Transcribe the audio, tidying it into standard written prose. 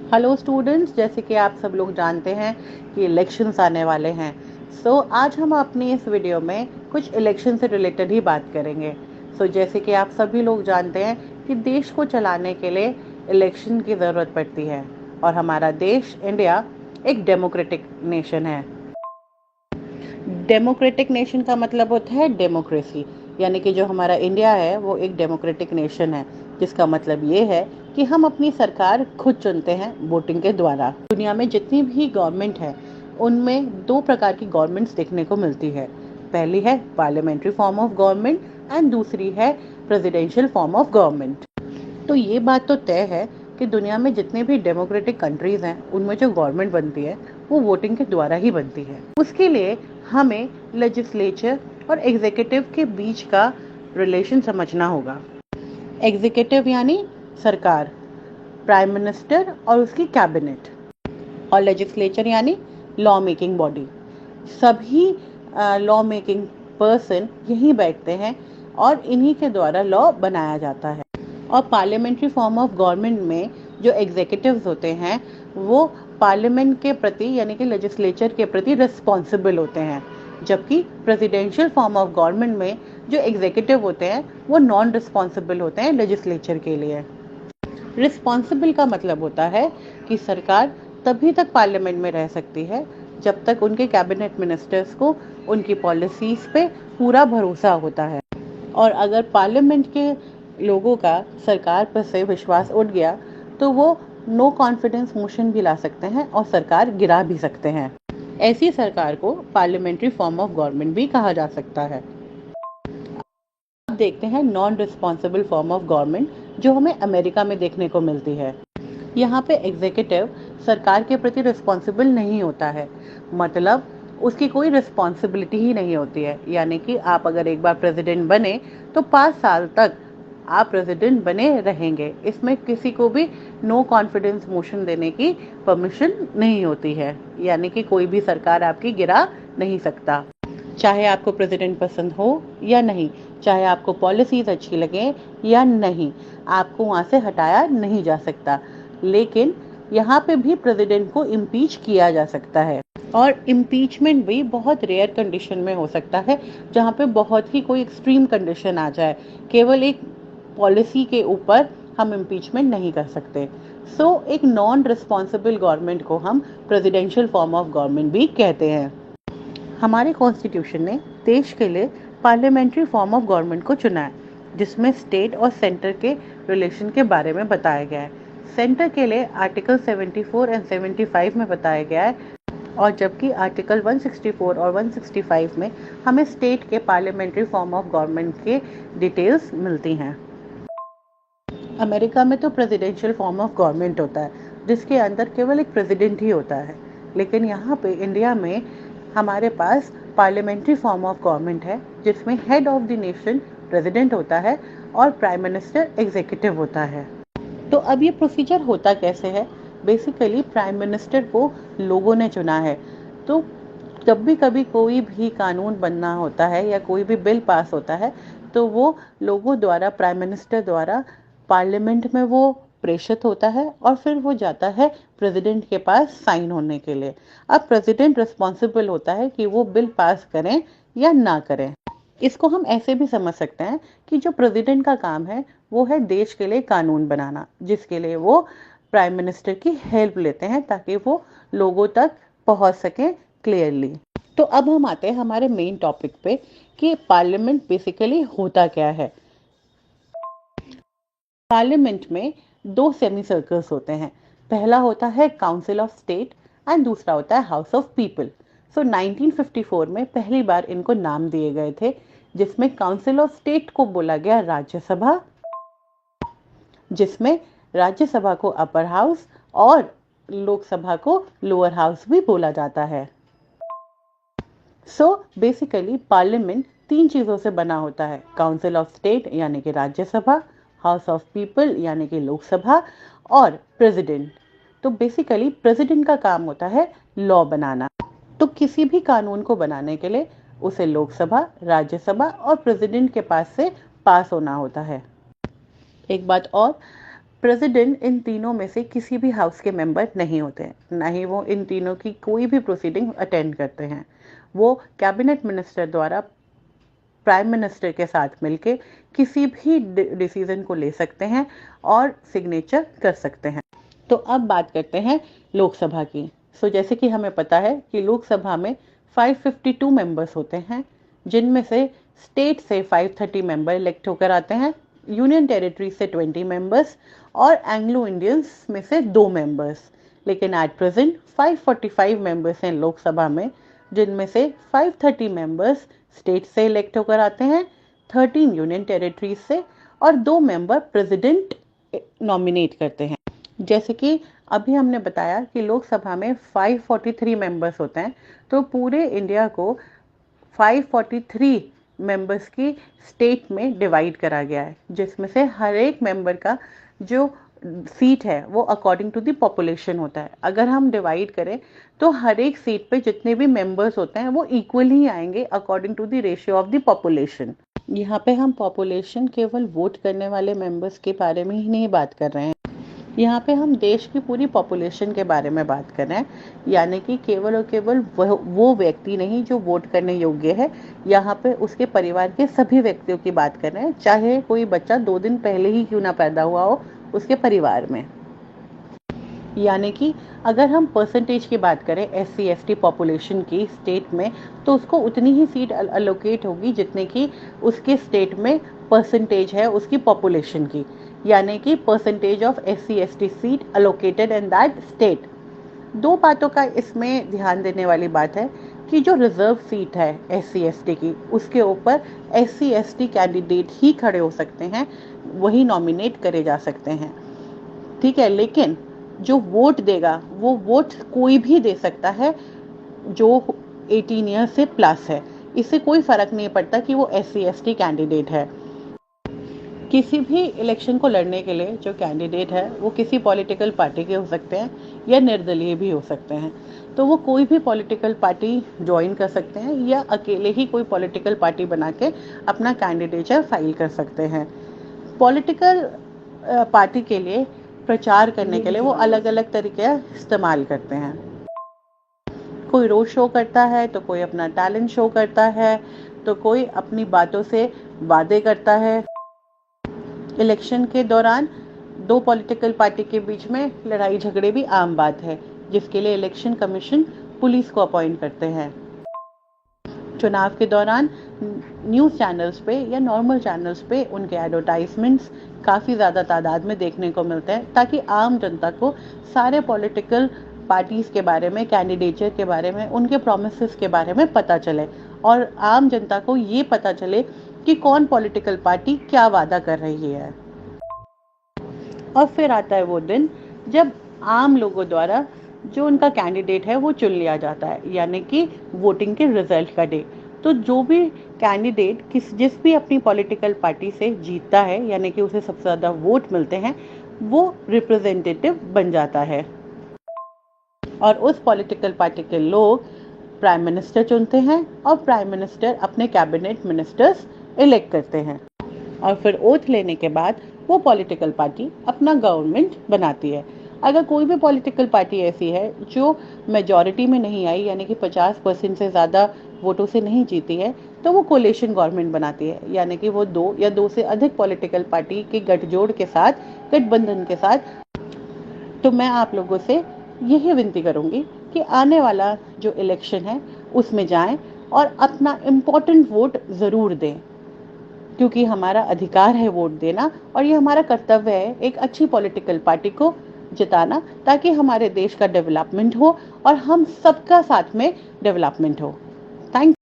Hello students, जैसे कि आप सब लोग जानते हैं कि इलेक्शंस आने वाले हैं। आज हम अपनी इस वीडियो में कुछ इलेक्शन से रिलेटेड ही बात करेंगे। जैसे कि आप सभी लोग जानते हैं कि देश को चलाने के लिए इलेक्शन की ज़रूरत पड़ती है और हमारा देश इंडिया एक डेमोक्रेटिक नेशन है। डेमोक्रेटिक नेशन का मतलब होता है डेमोक्रेसी, यानी कि जो हमारा इंडिया है वो एक डेमोक्रेटिक नेशन है, जिसका मतलब ये है कि हम अपनी सरकार खुद चुनते हैं वोटिंग के द्वारा। दुनिया में जितनी भी गवर्नमेंट है उनमें दो प्रकार की गवर्नमेंट्स देखने को मिलती है। पहली है parliamentary form of government and दूसरी है प्रेसिडेंशियल फॉर्म ऑफ गवर्नमेंट। तो ये बात तो तय है कि दुनिया में जितने भी डेमोक्रेटिक कंट्रीज हैं उनमें जो गवर्नमेंट बनती है वो वोटिंग के द्वारा ही बनती है। उसके लिए हमें लेजिस्लेचर और एग्जीक्यूटिव के बीच का रिलेशन समझना होगा। एग्जीक्यूटिव यानी सरकार, प्राइम मिनिस्टर और उसकी कैबिनेट, और लेजिस्लेचर यानी लॉ मेकिंग बॉडी। सभी लॉ मेकिंग पर्सन यहीं बैठते हैं और इन्हीं के द्वारा लॉ बनाया जाता है। और पार्लियामेंट्री फॉर्म ऑफ गवर्नमेंट में जो एग्जीक्यूटिव्स होते हैं वो पार्लियामेंट के प्रति यानी कि लेजिस्लेचर के प्रति रिस्पॉन्सिबल होते हैं, जबकि प्रेसिडेंशियल फॉर्म ऑफ गवर्नमेंट में जो एग्जीक्यूटिव होते हैं वो नॉन रिस्पॉन्सिबल होते हैं लेजिस्लेचर के लिए। रिस्पॉन्सिबल का मतलब होता है कि सरकार तभी तक पार्लियामेंट में रह सकती है जब तक उनके कैबिनेट मिनिस्टर्स को उनकी पॉलिसीज पे पूरा भरोसा होता है। और अगर पार्लियामेंट के लोगों का सरकार पर से विश्वास उठ गया तो वो नो कॉन्फिडेंस मोशन भी ला सकते हैं और सरकार गिरा भी सकते हैं। ऐसी सरकार को पार्लियामेंट्री फॉर्म ऑफ गवर्नमेंट भी कहा जा सकता है। अब देखते हैं non responsible form of government जो हमें अमेरिका में देखने को मिलती है। यहाँ पे एग्जीक्यूटिव सरकार के प्रति रिस्पॉन्सिबल नहीं होता है, मतलब उसकी कोई रिस्पॉन्सिबिलिटी ही नहीं होती है। यानी कि आप अगर एक बार प्रेसिडेंट बने तो 5 साल तक आप प्रेसिडेंट बने रहेंगे। इसमें किसी को भी नो कॉन्फिडेंस मोशन देने की परमिशन नहीं होती है, यानी कि कोई भी सरकार आपकी गिरा नहीं सकता, चाहे आपको प्रेसिडेंट पसंद हो या नहीं, चाहे आपको पॉलिसीज अच्छी लगे या नहीं, आपको वहां से हटाया नहीं जा सकता। लेकिन यहाँ पे भी प्रेसिडेंट को इम्पीच किया जा सकता है, और इम्पीचमेंट भी बहुत रेयर कंडीशन में हो सकता है, जहाँ पे बहुत ही कोई एक्सट्रीम कंडीशन आ जाए। केवल एक पॉलिसी के ऊपर हम इम्पीचमेंट नहीं कर सकते। एक नॉन रिस्पॉन्सिबल गवर्नमेंट को हम प्रेसिडेंशियल फॉर्म ऑफ गवर्नमेंट भी कहते हैं। हमारे कॉन्स्टिट्यूशन ने देश के लिए पार्लियामेंट्री फॉर्म ऑफ गवर्नमेंट को चुना है, जिसमें स्टेट और सेंटर के रिलेशन के बारे में बताया गया है। सेंटर के लिए आर्टिकल 74 एंड 75 में बताया गया है, और जबकि आर्टिकल 164 और 165 में हमें स्टेट के पार्लियामेंट्री फॉर्म ऑफ गवर्नमेंट के डिटेल्स मिलती हैं। अमेरिका में तो प्रेसिडेंशियल फॉर्म ऑफ गवर्नमेंट होता है, जिसके अंदर केवल एक प्रेसिडेंट ही होता है। लेकिन यहाँ पे इंडिया में हमारे पास पार्लियामेंट्री फॉर्म ऑफ गवर्नमेंट है, जिसमें head of the nation president होता है और प्राइम मिनिस्टर एग्जीक्यूटिव होता है। तो अब ये प्रोसीजर होता कैसे है? बेसिकली प्राइम मिनिस्टर को लोगों ने चुना है। तो जब भी कभी कोई भी कानून बनना होता है या कोई भी बिल पास होता है तो वो लोगों द्वारा, प्राइम मिनिस्टर द्वारा पार्लियामेंट में वो प्रेषित होता है और फिर वो जाता है प्रेसिडेंट के पास साइन होने के लिए। अब प्रेसिडेंट रिस्पॉन्सिबल होता है कि वो बिल पास करें या ना करें। इसको हम ऐसे भी समझ सकते हैं कि जो प्रेसिडेंट का काम है वो है देश के लिए कानून बनाना, जिसके लिए वो प्राइम मिनिस्टर की हेल्प लेते हैं ताकि वो लोगों तक पहुंच सकें क्लियरली। तो अब हम आते हैं हमारे मेन टॉपिक पे कि पार्लियामेंट बेसिकली होता क्या है। पार्लियामेंट में दो सेमी सर्कल्स होते हैं। पहला होता है काउंसिल ऑफ स्टेट एंड दूसरा होता है हाउस ऑफ पीपल। 1954 में पहली बार इनको नाम दिए गए थे, जिसमें काउंसिल ऑफ स्टेट को बोला गया राज्यसभा, जिसमें राज्यसभा को अपर हाउस और लोकसभा को लोअर हाउस भी बोला जाता है। बेसिकली पार्लियामेंट तीन चीजों से बना होता है: काउंसिल ऑफ स्टेट यानी कि राज्यसभा, हाउस ऑफ पीपल यानी कि लोकसभा, और प्रेसिडेंट। तो बेसिकली प्रेसिडेंट का काम होता है लॉ बनाना। तो किसी भी कानून को बनाने के लिए उसे लोकसभा, राज्यसभा और प्रेसिडेंट के पास से पास होना होता है। एक बात और, प्रेसिडेंट इन तीनों में से किसी भी हाउस के मेंबर नहीं होते हैं, ना ही वो इन तीनों की कोई भी प्रोसीडिंग अटेंड करते हैं। वो कैबिनेट मिनिस्टर द्वारा प्राइम मिनिस्टर के साथ मिलके किसी भी डिसीजन को ले सकते हैं और सिग्नेचर कर सकते हैं। तो अब बात करते हैं लोकसभा की। जैसे कि हमें पता है कि लोकसभा में 552 मेंबर्स होते हैं, जिनमें से स्टेट से 530 मेंबर इलेक्ट होकर आते हैं, यूनियन टेरिटरी से 20 मेंबर्स और एंग्लो इंडियंस में से 2 मेंबर्स। लेकिन एट प्रेजेंट 545 मेंबर्स हैं लोकसभा में, जिनमें से 530 मेंबर्स स्टेट से इलेक्ट होकर आते हैं, 13 यूनियन टेरिटरीज से और 2 मेंबर प्रेसिडेंट नॉमिनेट करते हैं। जैसे कि अभी हमने बताया कि लोकसभा में 543 मेंबर्स होते हैं, तो पूरे इंडिया को 543 मेंबर्स की स्टेट में डिवाइड करा गया है, जिसमें से हर एक मेंबर का जो सीट है वो अकॉर्डिंग टू द पॉपुलेशन होता है। अगर हम डिवाइड करें तो हर एक सीट पे जितने भी मेंबर्स होते हैं वो इक्वल ही आएंगे according to the ratio of the population. यहाँ पे हम पॉपुलेशन केवल वोट करने वाले मेंबर्स के बारे में ही नहीं बात कर रहे हैं, यहाँ पे हम देश की पूरी पॉपुलेशन के बारे में बात कर रहे हैं, यानी कि केवल और केवल वो व्यक्ति नहीं जो वोट करने योग्य है, यहाँ पे उसके परिवार के सभी व्यक्तियों की बात कर रहे हैं, चाहे कोई बच्चा 2 दिन पहले ही क्यों ना पैदा हुआ हो उसके परिवार में। यानी कि अगर हम परसेंटेज की बात करें SC/ST पॉपुलेशन की स्टेट में, तो उसको उतनी ही सीट अलोकेट होगी जितने की उसके स्टेट में परसेंटेज है उसकी पॉपुलेशन की, यानी कि percentage of SC/ST seat allocated in that state. 2 बातों का इसमें ध्यान देने वाली बात है कि जो रिजर्व सीट है SC/ST की, उसके ऊपर SC/ST कैंडिडेट ही खड़े हो सकते हैं, वही नॉमिनेट करे जा सकते हैं, ठीक है। लेकिन जो वोट देगा वो वोट कोई भी दे सकता है जो 18 ईयर से प्लस है, इससे कोई फर्क नहीं पड़ता कि वो SC/ST कैंडिडेट है। किसी भी इलेक्शन को लड़ने के लिए जो कैंडिडेट है वो किसी पॉलिटिकल पार्टी के हो सकते हैं या निर्दलीय भी हो सकते हैं, तो वो कोई भी पॉलिटिकल पार्टी ज्वाइन कर सकते हैं या अकेले ही कोई पॉलिटिकल पार्टी बना के अपना कैंडिडेचर फाइल कर सकते हैं। पॉलिटिकल पार्टी के लिए प्रचार करने के लिए वो अलग अलग तरीके इस्तेमाल करते हैं। कोई रोड शो करता है, तो कोई अपना टैलेंट शो करता है, तो कोई अपनी बातों से वादे करता है। इलेक्शन के दौरान 2 पॉलिटिकल पार्टी के बीच में लड़ाई झगड़े भी आम बात है, जिसके लिए इलेक्शन कमीशन पुलिस को अपॉइंट करते हैं। चुनाव के दौरान न्यूज़ चैनल्स पे या नॉर्मल चैनल्स पे उनके एडवर्टाइजमेंट्स काफ़ी ज़्यादा तादाद में देखने को मिलते हैं, ताकि आम जनता को सारे पॉलिटिकल पार्टीज़ के बारे में, कैंडिडेचर के बारे में, उनके प्रोमिसेस के बारे में पता चले और आम जनता को ये पता चले कि कौन पॉलिटिकल पार्टी क्या वादा कर रही है। और फिर आता है वो दिन जब आम लोगों द्वारा जो उनका कैंडिडेट है वो चुन लिया जाता है, यानी कि वोटिंग के रिजल्ट का डे। तो जो भी कैंडिडेट जिस भी अपनी पॉलिटिकल पार्टी से जीतता है, यानी कि उसे सबसे ज़्यादा वोट मिलते हैं, वो रिप्रेजेंटेटिव बन जाता है और उस पॉलिटिकल पार्टी के लोग प्राइम मिनिस्टर चुनते हैं और प्राइम मिनिस्टर अपने कैबिनेट मिनिस्टर्स इलेक्ट करते हैं और फिर ओथ लेने के बाद वो पॉलिटिकल पार्टी अपना गवर्नमेंट बनाती है। अगर कोई भी पॉलिटिकल पार्टी ऐसी है जो मेजॉरिटी में नहीं आई, यानी कि 50% से ज़्यादा वोटों से नहीं जीती है, तो वो कोलिशन गवर्नमेंट बनाती है, यानी कि वो 2 या 2 से अधिक पॉलिटिकल पार्टी के गठजोड़ के साथ, गठबंधन के साथ। तो मैं आप लोगों से यही विनती करूंगी कि आने वाला जो इलेक्शन है उसमें जाएं और अपना इम्पोर्टेंट वोट ज़रूर दें, क्योंकि हमारा अधिकार है वोट देना और ये हमारा कर्तव्य है एक अच्छी पॉलिटिकल पार्टी को जिताना, ताकि हमारे देश का डेवलपमेंट हो और हम सबका साथ में डेवलपमेंट हो। थैंक